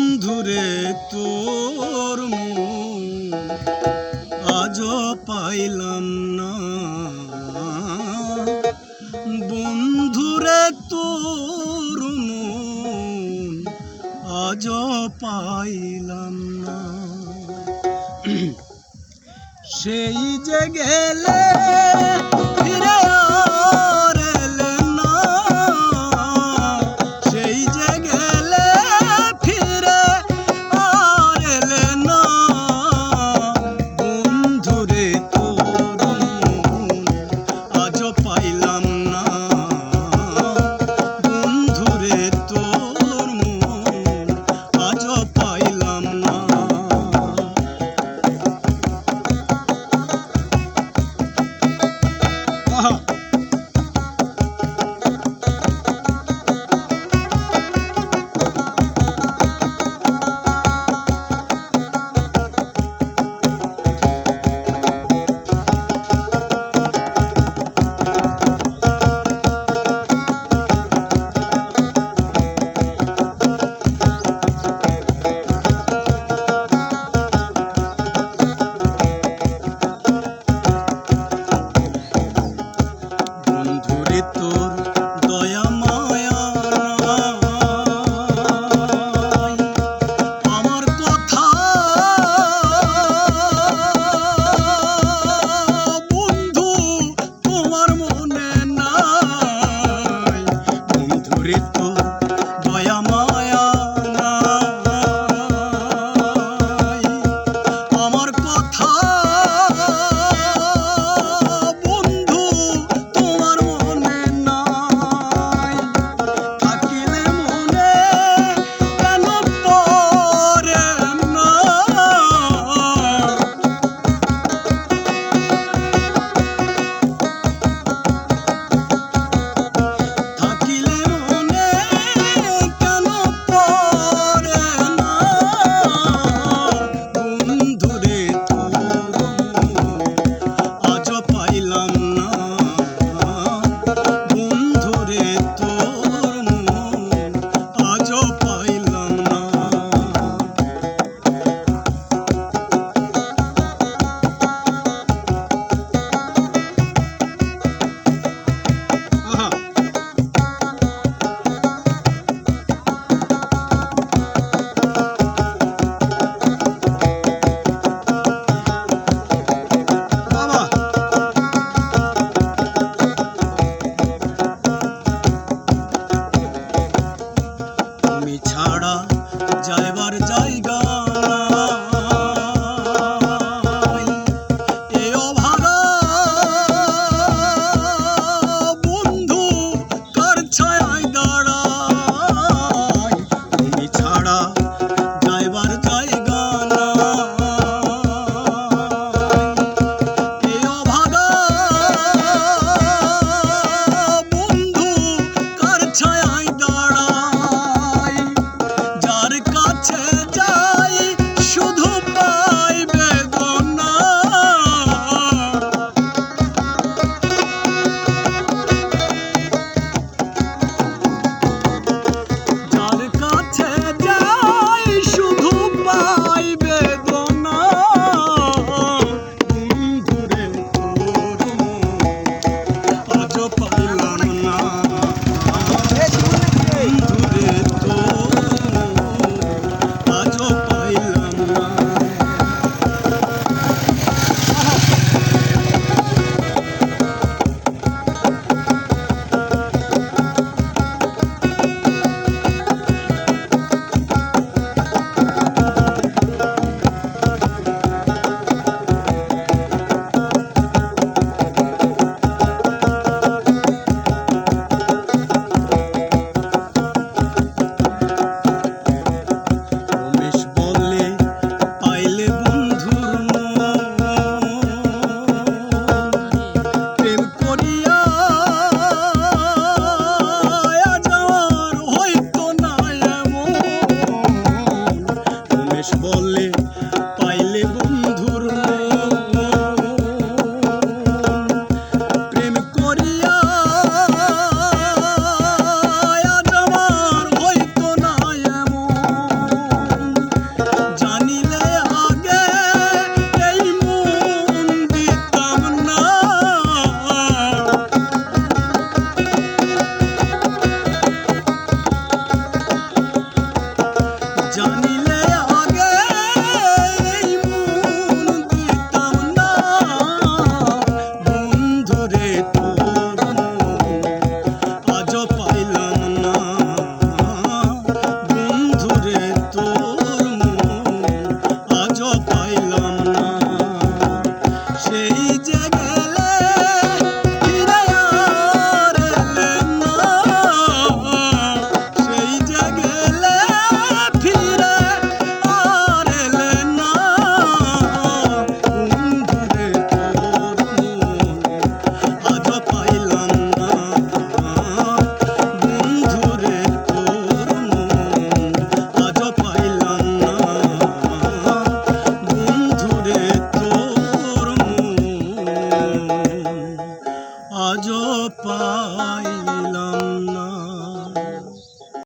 বন্ধুরে তোর মন আজও পাইলাম না। বন্ধুরে তোর মন আজও পাইলাম না। সেই যে গেলে ফিরে আর এলে না, সেই যে গেলে ফিরে আর এলে না। বন্ধুরে তোর মন আজও পাইলাম না। বন্ধুরে তোর মন আজও পাইলাম না। বন্ধুরে তোর দয়া মায়া নাই, আমার কথা বন্ধু তোমার মনে নাই। বন্ধুরে তোর দয়া মায়া নাই, আমার কথা ছাড়া যাইবার জায়গা নাই, এ অভাগা বন্ধু কার ছায়ায় দাঁড়াই। তুমি ছাড়া যাইবার জায়গা নাই, এ অভাগা বন্ধু কার ছায়ায় দাঁড়াই। যার কাছে যাই শুধু পাই বেদনা, যার কাছে যাই শুধু পাই বেদনা। বন্ধুরে তোর মন আজও পাইলাম না। বন্ধুরে তোর আজও পাইলাম না। রমেশ বলে পাইলে বন্ধুর মন, প্রেম করিয়া আজ আমার হইতো না এমন। রমেশ বলে পাইলে বন্ধুর মন, প্রেম করিয়া আজ আমার হইতো না এমন। জানিলে